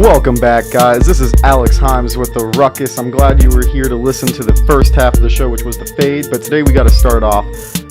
Welcome back, guys. This is Alex Himes with the Ruckus. I'm glad you were here to listen to the first half of the show, which was the fade, but today we got to start off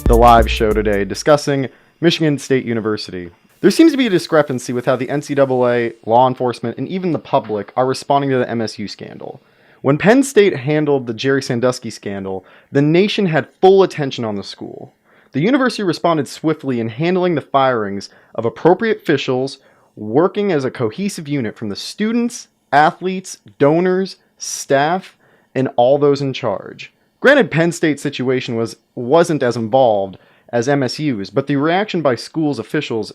the live show today discussing Michigan State University. There seems to be a discrepancy with how the NCAA, law enforcement, and even the public are responding to the MSU scandal. When Penn State handled the Jerry Sandusky scandal, the nation had full attention on the school. The university responded swiftly in handling the firings of appropriate officials, working as a cohesive unit from the students, athletes, donors, staff, and all those in charge. Granted, Penn State's situation wasn't as involved as MSU's, but the reaction by school's officials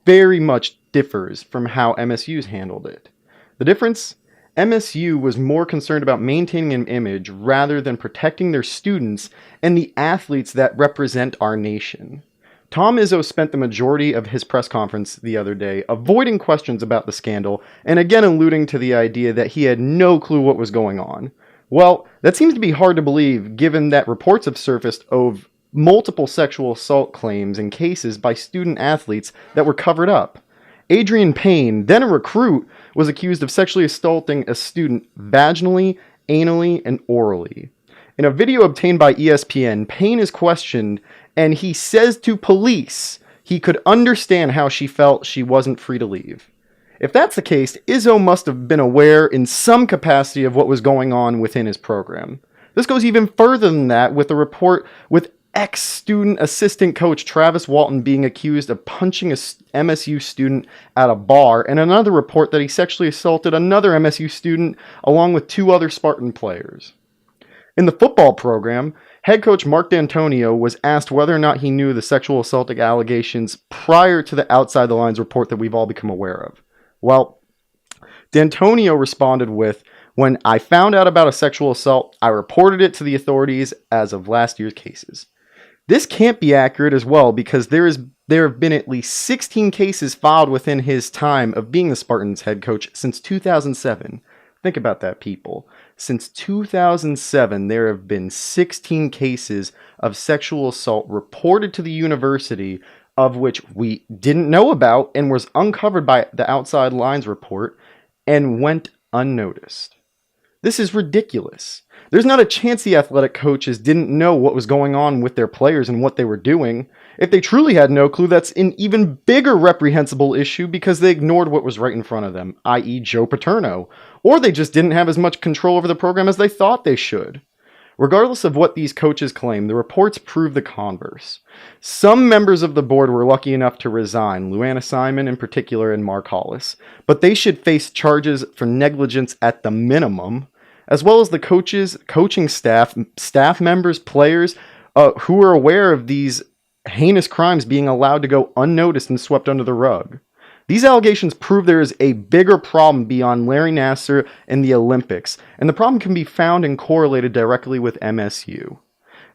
very much differs from how MSU's handled it. The difference? MSU was more concerned about maintaining an image rather than protecting their students and the athletes that represent our nation. Tom Izzo spent the majority of his press conference the other day avoiding questions about the scandal and again alluding to the idea that he had no clue what was going on. Well, that seems to be hard to believe given that reports have surfaced of multiple sexual assault claims and cases by student athletes that were covered up. Adrian Payne, then a recruit, was accused of sexually assaulting a student vaginally, anally, and orally. In a video obtained by ESPN, Payne is questioned and he says to police he could understand how she felt she wasn't free to leave. If that's the case, Izzo must have been aware in some capacity of what was going on within his program. This goes even further than that with a report with ex-student assistant coach Travis Walton being accused of punching a MSU student at a bar, and another report that he sexually assaulted another MSU student along with two other Spartan players. In the football program, head coach Mark D'Antonio was asked whether or not he knew the sexual assault allegations prior to the Outside the Lines report that we've all become aware of. Well, D'Antonio responded with, "When I found out about a sexual assault, I reported it to the authorities as of last year's cases." This can't be accurate as well because there have been at least 16 cases filed within his time of being the Spartans head coach since 2007. Think about that, people. Since 2007, there have been 16 cases of sexual assault reported to the university, of which we didn't know about and was uncovered by the Outside Lines report and went unnoticed. This is ridiculous. There's not a chance the athletic coaches didn't know what was going on with their players and what they were doing. If they truly had no clue, that's an even bigger reprehensible issue because they ignored what was right in front of them, i.e. Joe Paterno, or they just didn't have as much control over the program as they thought they should. Regardless of what these coaches claim, the reports prove the converse. Some members of the board were lucky enough to resign, Luana Simon in particular and Mark Hollis, but they should face charges for negligence at the minimum, as well as the coaches, coaching staff members, players who are aware of these heinous crimes being allowed to go unnoticed and swept under the rug. These allegations prove there is a bigger problem beyond Larry Nassar and the Olympics, and the problem can be found and correlated directly with MSU.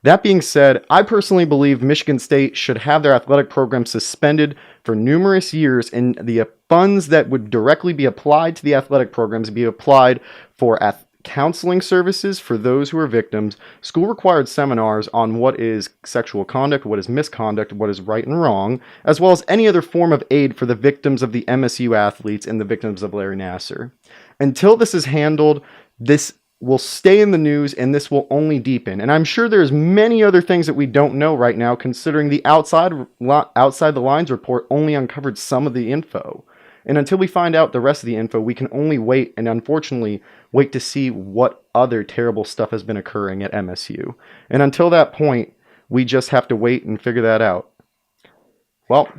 That being said, I personally believe Michigan State should have their athletic program suspended for numerous years, and the funds that would directly be applied to the athletic programs be applied for counseling services for those who are victims, school-required seminars on what is sexual conduct, what is misconduct, what is right and wrong, as well as any other form of aid for the victims of the MSU athletes and the victims of Larry Nassar. Until this is handled, this will stay in the news and this will only deepen. And I'm sure there's many other things that we don't know right now, considering the Outside the Lines report only uncovered some of the info. And until we find out the rest of the info, we can only wait and unfortunately wait to see what other terrible stuff has been occurring at MSU. And until that point, we just have to wait and figure that out. Well,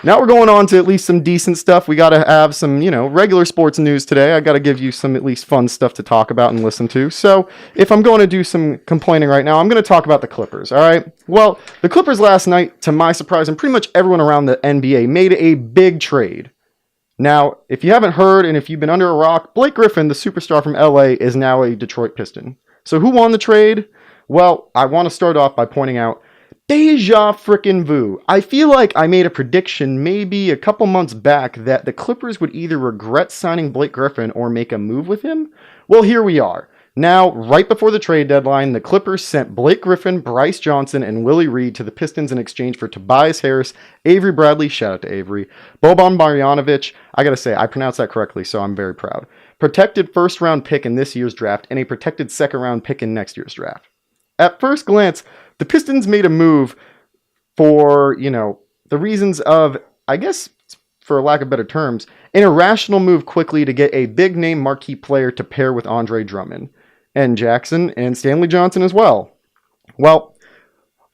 now we're going on to at least some decent stuff. We got to have some, regular sports news today. I got to give you some at least fun stuff to talk about and listen to. So if I'm going to do some complaining right now, I'm going to talk about the Clippers, all right? Well, the Clippers last night, to my surprise, and pretty much everyone around the NBA, made a big trade. Now, if you haven't heard and if you've been under a rock, Blake Griffin, the superstar from LA, is now a Detroit Piston. So who won the trade? Well, I want to start off by pointing out deja frickin' vu. I feel like I made a prediction maybe a couple months back that the Clippers would either regret signing Blake Griffin or make a move with him. Well, here we are. Now, right before the trade deadline, the Clippers sent Blake Griffin, Bryce Johnson, and Willie Reed to the Pistons in exchange for Tobias Harris, Avery Bradley, shout out to Avery, Boban Marjanovic, I gotta say, I pronounced that correctly, so I'm very proud, protected first-round pick in this year's draft, and a protected second-round pick in next year's draft. At first glance, the Pistons made a move for, the reasons of, I guess, for lack of better terms, an irrational move quickly to get a big-name marquee player to pair with Andre Drummond. And Jackson and Stanley Johnson as well. Well,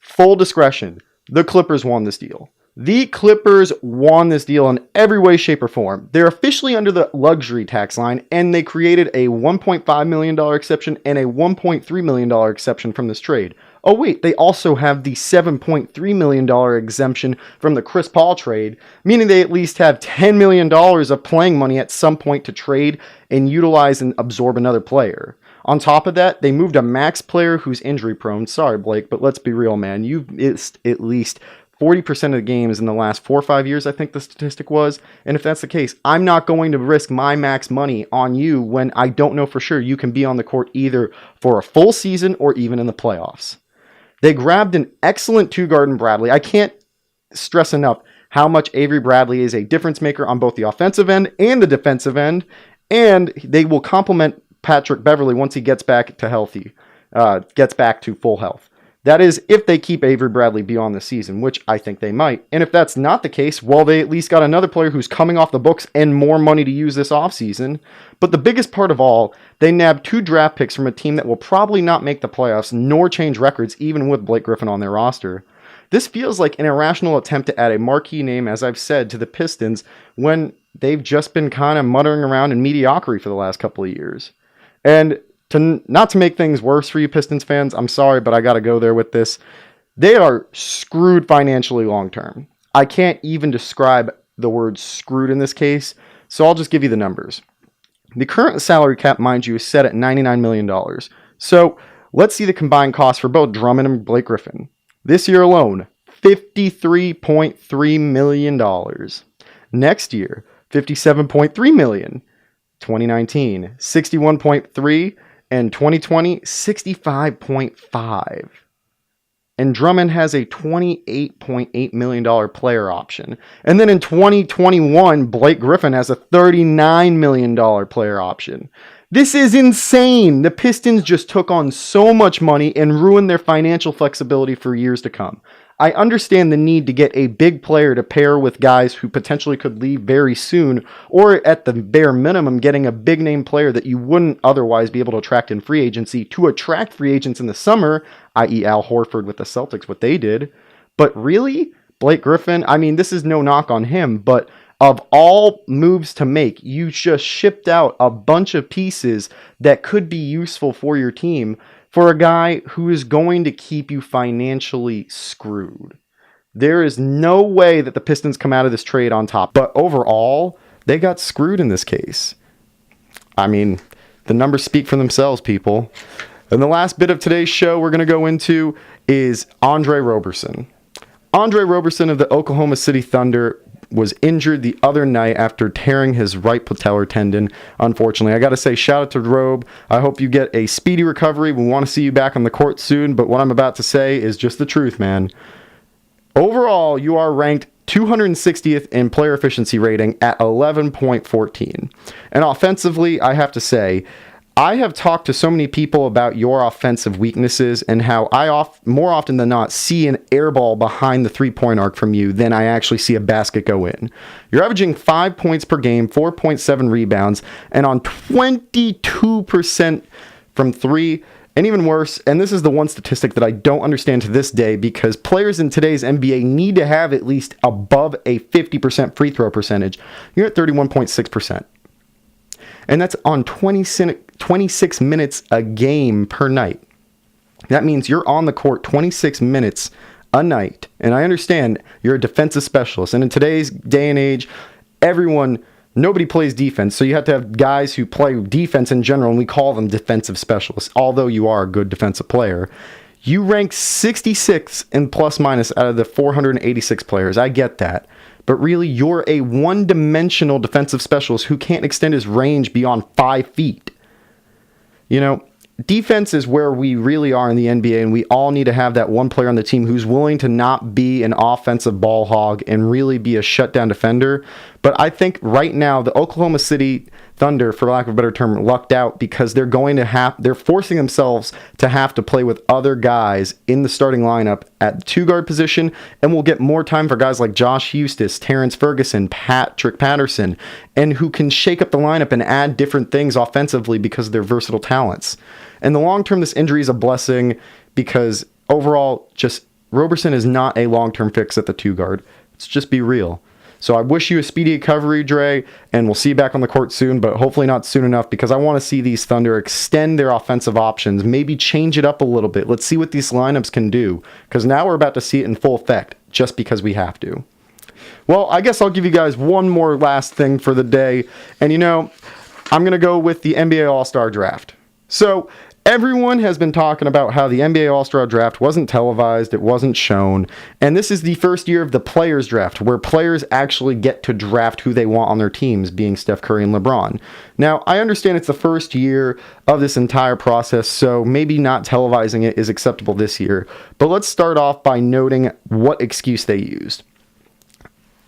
full discretion, the Clippers won this deal. The Clippers won this deal in every way, shape, or form. They're officially under the luxury tax line, and they created a $1.5 million exception and a $1.3 million exception from this trade. Oh wait, they also have the $7.3 million exemption from the Chris Paul trade, meaning they at least have $10 million of playing money at some point to trade and utilize and absorb another player. On top of that, they moved a max player who's injury prone. Sorry, Blake, but let's be real, man. You've missed at least 40% of the games in the last 4 or 5 years, I think the statistic was. And if that's the case, I'm not going to risk my max money on you when I don't know for sure you can be on the court either for a full season or even in the playoffs. They grabbed an excellent two-guard in Bradley. I can't stress enough how much Avery Bradley is a difference maker on both the offensive end and the defensive end, and they will complement Patrick Beverley once he gets back to full health. That is, if they keep Avery Bradley beyond the season, which I think they might. And if that's not the case, well, they at least got another player who's coming off the books and more money to use this offseason. But the biggest part of all, they nabbed 2 draft picks from a team that will probably not make the playoffs nor change records even with Blake Griffin on their roster. This feels like an irrational attempt to add a marquee name, as I've said, to the Pistons when they've just been kind of muttering around in mediocrity for the last couple of years. And not to make things worse for you Pistons fans, I'm sorry, but I got to go there with this. They are screwed financially long term. I can't even describe the word screwed in this case, so I'll just give you the numbers. The current salary cap, mind you, is set at $99 million. So let's see the combined cost for both Drummond and Blake Griffin. This year alone, $53.3 million. Next year, $57.3 million. 2019, 61.3, and 2020, 65.5. And Drummond has a $28.8 million player option. And then in 2021, Blake Griffin has a $39 million player option. This is insane. The Pistons just took on so much money and ruined their financial flexibility for years to come. I understand the need to get a big player to pair with guys who potentially could leave very soon, or at the bare minimum, getting a big name player that you wouldn't otherwise be able to attract in free agency to attract free agents in the summer, i.e. Al Horford with the Celtics, what they did. But really, Blake Griffin, I mean, this is no knock on him, but of all moves to make, you just shipped out a bunch of pieces that could be useful for your team for a guy who is going to keep you financially screwed. There is no way that the Pistons come out of this trade on top. But overall, they got screwed in this case. I mean, the numbers speak for themselves, people. And the last bit of today's show we're going to go into is Andre Roberson. Andre Roberson of the Oklahoma City Thunder was injured the other night after tearing his right patellar tendon, unfortunately. I got to say, shout out to Robe. I hope you get a speedy recovery. We want to see you back on the court soon, but what I'm about to say is just the truth, man. Overall, you are ranked 260th in player efficiency rating at 11.14. And offensively, I have to say, I have talked to so many people about your offensive weaknesses and how more often than not see an air ball behind the three-point arc from you than I actually see a basket go in. You're averaging 5 points per game, 4.7 rebounds, and on 22% from three. And even worse, and this is the one statistic that I don't understand to this day, because players in today's NBA need to have at least above a 50% free throw percentage. You're at 31.6%. And that's on 26 minutes a game per night. That means you're on the court 26 minutes a night. And I understand you're a defensive specialist. And in today's day and age, nobody plays defense. So you have to have guys who play defense in general, and we call them defensive specialists, although you are a good defensive player. You rank 66 in plus minus out of the 486 players. I get that. But really, you're a one-dimensional defensive specialist who can't extend his range beyond 5 feet. You know, defense is where we really are in the NBA, and we all need to have that one player on the team who's willing to not be an offensive ball hog and really be a shutdown defender. But I think right now the Oklahoma City Thunder, for lack of a better term, lucked out because they're forcing themselves to have to play with other guys in the starting lineup at the two-guard position, and we'll get more time for guys like Josh Eustace, Terrence Ferguson, Patrick Patterson, and who can shake up the lineup and add different things offensively because of their versatile talents. In the long term, this injury is a blessing because overall, just Roberson is not a long-term fix at the two-guard. Let's just be real. So I wish you a speedy recovery, Dre, and we'll see you back on the court soon, but hopefully not soon enough because I want to see these Thunder extend their offensive options, maybe change it up a little bit. Let's see what these lineups can do because now we're about to see it in full effect just because we have to. Well, I guess I'll give you guys one more last thing for the day, and I'm going to go with the NBA AllStar Draft. So everyone has been talking about how the NBA AllStar Draft wasn't televised, it wasn't shown, and this is the first year of the Players Draft, where players actually get to draft who they want on their teams, being Steph Curry and LeBron. Now, I understand it's the first year of this entire process, so maybe not televising it is acceptable this year, but let's start off by noting what excuse they used.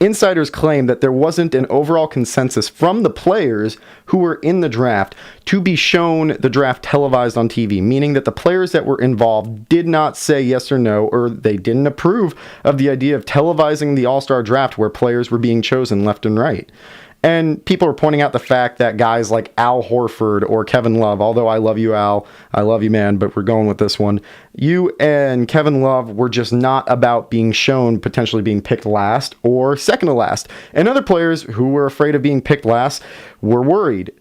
Insiders claim that there wasn't an overall consensus from the players who were in the draft to be shown the draft televised on TV, meaning that the players that were involved did not say yes or no, or they didn't approve of the idea of televising the All-Star Draft where players were being chosen left and right. And people are pointing out the fact that guys like Al Horford or Kevin Love, although I love you, Al, I love you, man, but we're going with this one. You and Kevin Love were just not about being shown potentially being picked last or second to last. And other players who were afraid of being picked last were worried.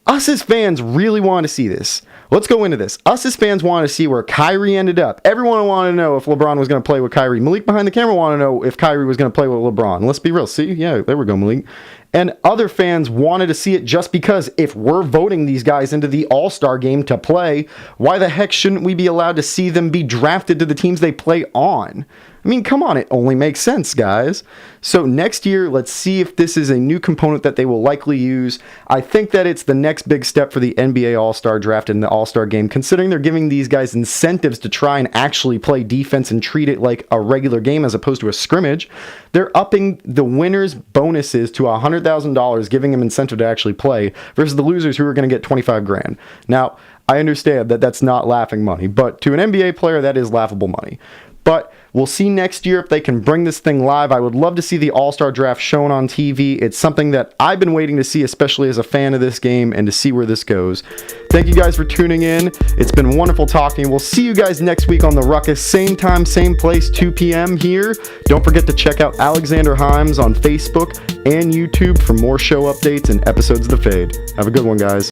Us as fans really want to see this. Let's go into this. Us as fans want to see where Kyrie ended up. Everyone wanted to know if LeBron was going to play with Kyrie. Malik behind the camera wanted to know if Kyrie was going to play with LeBron. Let's be real. See? Yeah, there we go, Malik. And other fans wanted to see it just because if we're voting these guys into the All-Star game to play, why the heck shouldn't we be allowed to see them be drafted to the teams they play on? I mean, come on, it only makes sense, guys. So next year, let's see if this is a new component that they will likely use. I think that it's the next big step for the NBA All-Star Draft and the All-Star Game, considering they're giving these guys incentives to try and actually play defense and treat it like a regular game as opposed to a scrimmage. They're upping the winners' bonuses to $100,000, giving them incentive to actually play, versus the losers who are going to get $25,000. Now, I understand that that's not laughing money, but to an NBA player, that is laughable money. But we'll see next year if they can bring this thing live. I would love to see the All-Star Draft shown on TV. It's something that I've been waiting to see, especially as a fan of this game, and to see where this goes. Thank you guys for tuning in. It's been wonderful talking. We'll see you guys next week on the Ruckus. Same time, same place, 2 p.m. here. Don't forget to check out Alexander Himes on Facebook and YouTube for more show updates and episodes of The Fade. Have a good one, guys.